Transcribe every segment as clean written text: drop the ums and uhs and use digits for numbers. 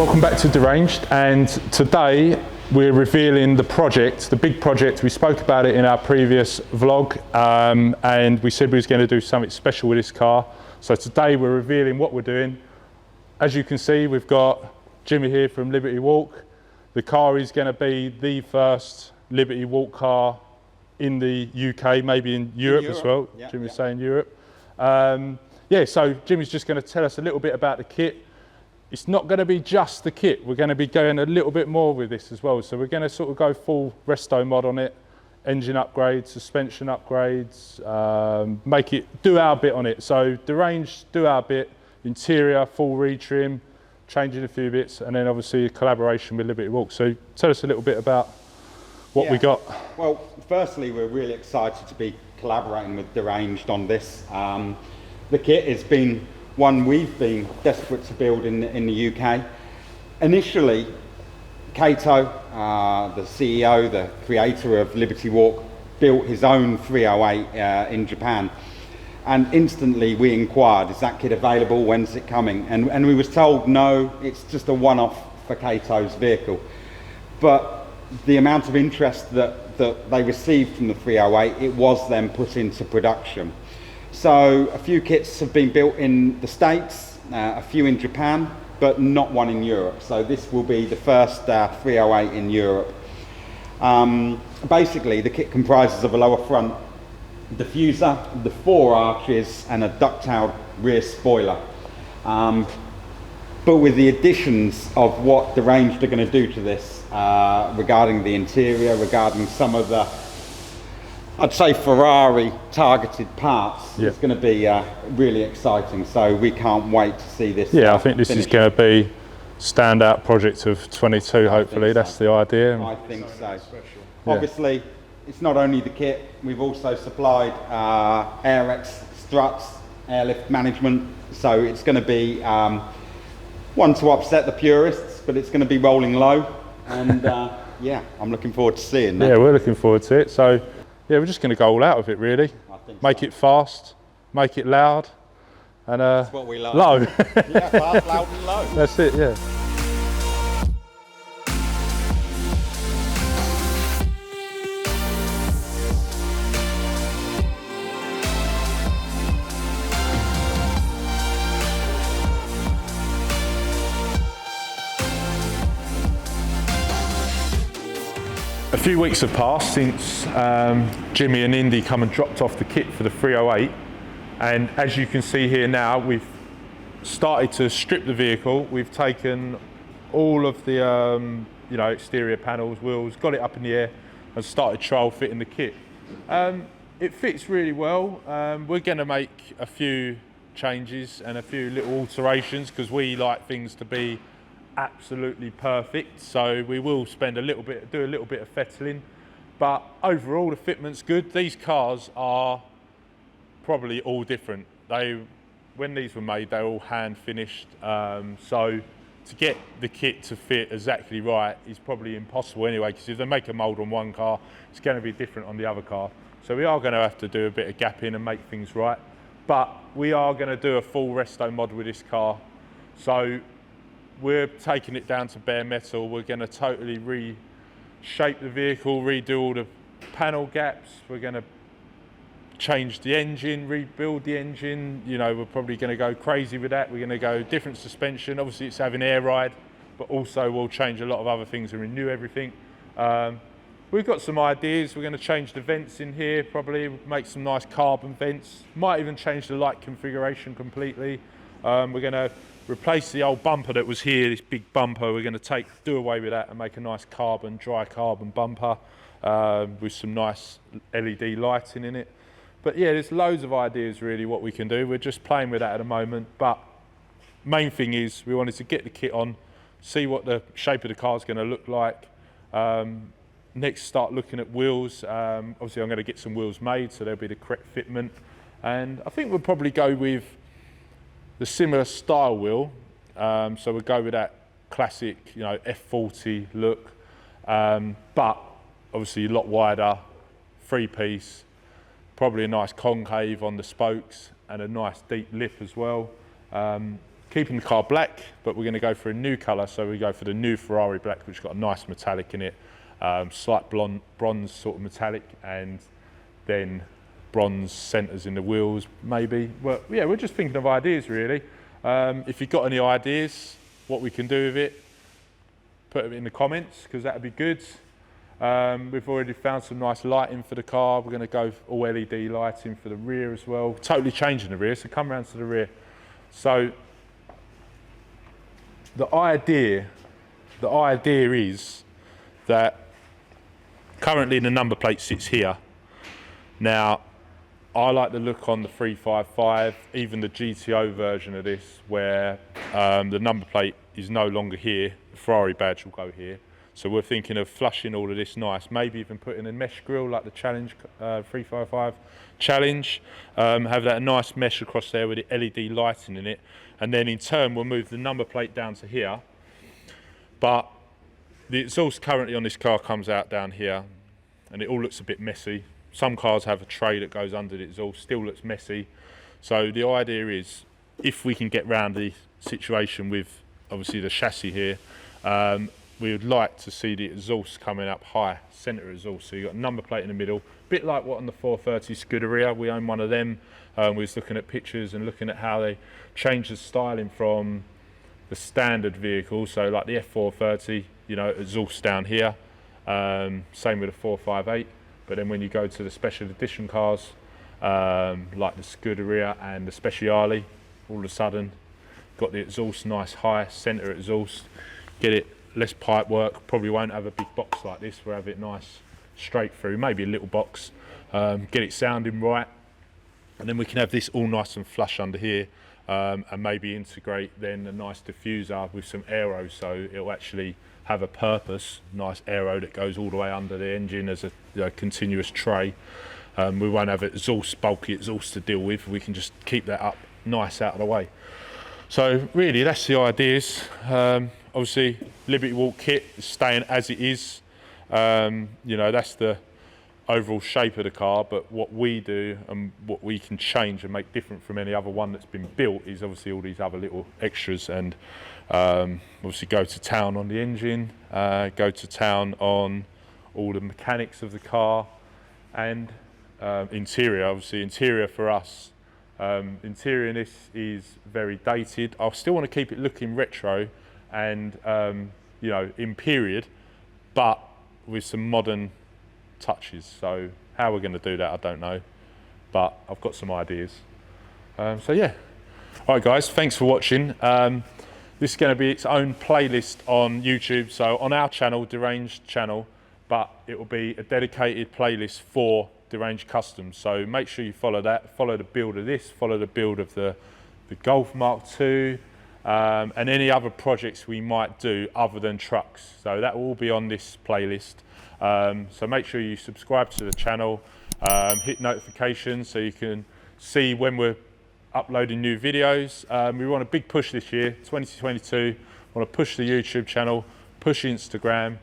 welcome back to Deranged, and today we're revealing the project, the big project. We spoke about it in our previous vlog, and we said we was going to do something special with this car. So today we're revealing what we're doing. As you can see, we've got Jimmy here from Liberty Walk. The car is going to be the first Liberty Walk car in the UK, maybe in Europe as well. Yeah, Jimmy's saying Europe. Yeah, so Jimmy's just going to tell us a little bit about the kit. It's not going to be just the kit. We're going to be going a little bit more with this as well. So we're going to sort of go full resto mod on it, engine upgrades, suspension upgrades, do our bit on it. So Deranged, do our bit, interior, full retrim, changing a few bits, and then obviously a collaboration with Liberty Walk. So tell us a little bit about what we got. Well, firstly, we're really excited to be collaborating with Deranged on this. The kit has been one we've been desperate to build in the UK. Initially, Kato, the CEO, the creator of Liberty Walk, built his own 308 in Japan. And instantly we inquired, is that kit available? When's it coming? And we was told, no, it's just a one-off for Kato's vehicle. But the amount of interest that they received from the 308, it was then put into production. So a few kits have been built in the States, a few in Japan, but not one in Europe. So this will be the first 308 in Europe. Basically, the kit comprises of a lower front diffuser, the 4 arches, and a duck-tailed rear spoiler. But with the additions of what Deranged are going to do to this, regarding the interior, regarding some of the, I'd say, Ferrari targeted parts, it's going to be really exciting. So we can't wait to see this. Yeah, I think this is going to be standout project of 22. Hopefully, that's the idea. I think so. Obviously, it's not only the kit. We've also supplied AirX struts, airlift management. So it's going to be one to upset the purists, but it's going to be rolling low. And yeah, I'm looking forward to seeing that. Yeah, we're looking forward to it. So yeah, we're just going to go all out with it, really. Make it fast, make it loud, and that's what we like. Low. Yeah, fast, loud, and low. That's it. Yeah. A few weeks have passed since Jimmy and Indy come and dropped off the kit for the 308, and as you can see here now, we've started to strip the vehicle. We've taken all of the exterior panels, wheels, got it up in the air, and started trial fitting the kit. It fits really well. We're going to make a few changes and a few little alterations because we like things to be absolutely perfect, so we will do a little bit of fettling, but overall the fitment's good. These cars are probably all different. When these were made, they're all hand finished, so to get the kit to fit exactly right is probably impossible anyway, because if they make a mold on one car, it's going to be different on the other car. So we are going to have to do a bit of gapping and make things right, but we are going to do a full resto mod with this car. So we're taking it down to bare metal. We're going to totally reshape the vehicle, redo all the panel gaps. We're going to change the engine, rebuild the engine. You know, we're probably going to go crazy with that. We're going to go different suspension. Obviously, it's having air ride, but also we'll change a lot of other things and renew everything. We've got some ideas. We're going to change the vents in here, probably make some nice carbon vents. Might even change the light configuration completely. We're going to replace the old bumper that was here, this big bumper. We're going to do away with that and make a nice dry carbon bumper with some nice LED lighting in it. But yeah, there's loads of ideas really what we can do. We're just playing with that at the moment, but main thing is we wanted to get the kit on, see what the shape of the car is going to look like. Next, start looking at wheels. Obviously I'm going to get some wheels made, so there'll be the correct fitment, and I think we'll probably go with the similar style wheel, so we'll go with that classic, F40 look, but obviously a lot wider, 3-piece, probably a nice concave on the spokes and a nice deep lip as well. keeping the car black, but we're going to go for a new colour. So we go for the new Ferrari black, which has got a nice metallic in it, slight bronze sort of metallic, and then bronze centres in the wheels, maybe. Well, yeah, we're just thinking of ideas, really. If you've got any ideas, what we can do with it, put them in the comments, because that would be good. We've already found some nice lighting for the car. We're going to go all LED lighting for the rear as well. Totally changing the rear, so come around to the rear. So the idea is that currently the number plate sits here. Now, I like the look on the 355, even the GTO version of this, where the number plate is no longer here. The Ferrari badge will go here. So we're thinking of flushing all of this nice, maybe even putting a mesh grille like the Challenge 355 Challenge. Have that nice mesh across there with the LED lighting in it. And then in turn, we'll move the number plate down to here. But the exhaust currently on this car comes out down here, and it all looks a bit messy. Some cars have a tray that goes under the exhaust, still looks messy. So the idea is, if we can get round the situation with obviously the chassis here, we would like to see the exhaust coming up high, centre exhaust. So you've got a number plate in the middle, a bit like what on the 430 Scuderia. We own one of them. We was looking at pictures and looking at how they changed the styling from the standard vehicle. So like the F430, you know, exhaust down here. Same with the 458. But then when you go to the special edition cars, like the Scuderia and the Speciale, all of a sudden, got the exhaust nice high, centre exhaust, get it less pipe work, probably won't have a big box like this, we'll have it nice straight through, maybe a little box, get it sounding right, and then we can have this all nice and flush under here, and maybe integrate then a nice diffuser with some aero, so it'll actually have a purpose, nice aero that goes all the way under the engine as a continuous tray. We won't have exhaust, bulky exhaust to deal with, we can just keep that up nice out of the way. So really that's the ideas. Obviously Liberty Walk kit is staying as it is. You know, that's the overall shape of the car, but what we do and what we can change and make different from any other one that's been built is obviously all these other little extras, and obviously go to town on the engine, go to town on all the mechanics of the car, and interior. Obviously interior for us, interior in this is very dated. I still want to keep it looking retro and you know, in period, but with some modern touches. So how we're going to do that, I don't know, but I've got some ideas. So yeah, all right guys, thanks for watching. This is going to be its own playlist on YouTube, so on our channel, Deranged channel, but it will be a dedicated playlist for Deranged Customs. So make sure you follow that, follow the build of this, follow the build of the Golf Mark II, and any other projects we might do other than trucks. So that will all be on this playlist. So make sure you subscribe to the channel, hit notifications so you can see when we're uploading new videos. We want a big push this year, 2022. We want to push the YouTube channel, push Instagram,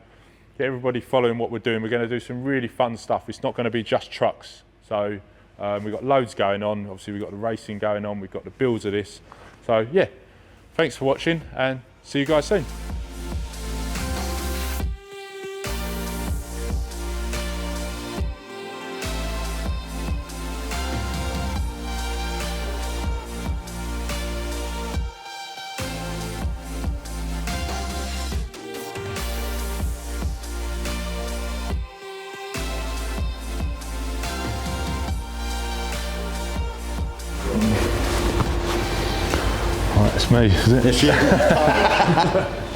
get everybody following what we're doing. We're going to do some really fun stuff. It's not going to be just trucks. So we've got loads going on. Obviously we've got the racing going on, we've got the builds of this. So yeah, thanks for watching and see you guys soon. Right, it's me, is it? Yes, you.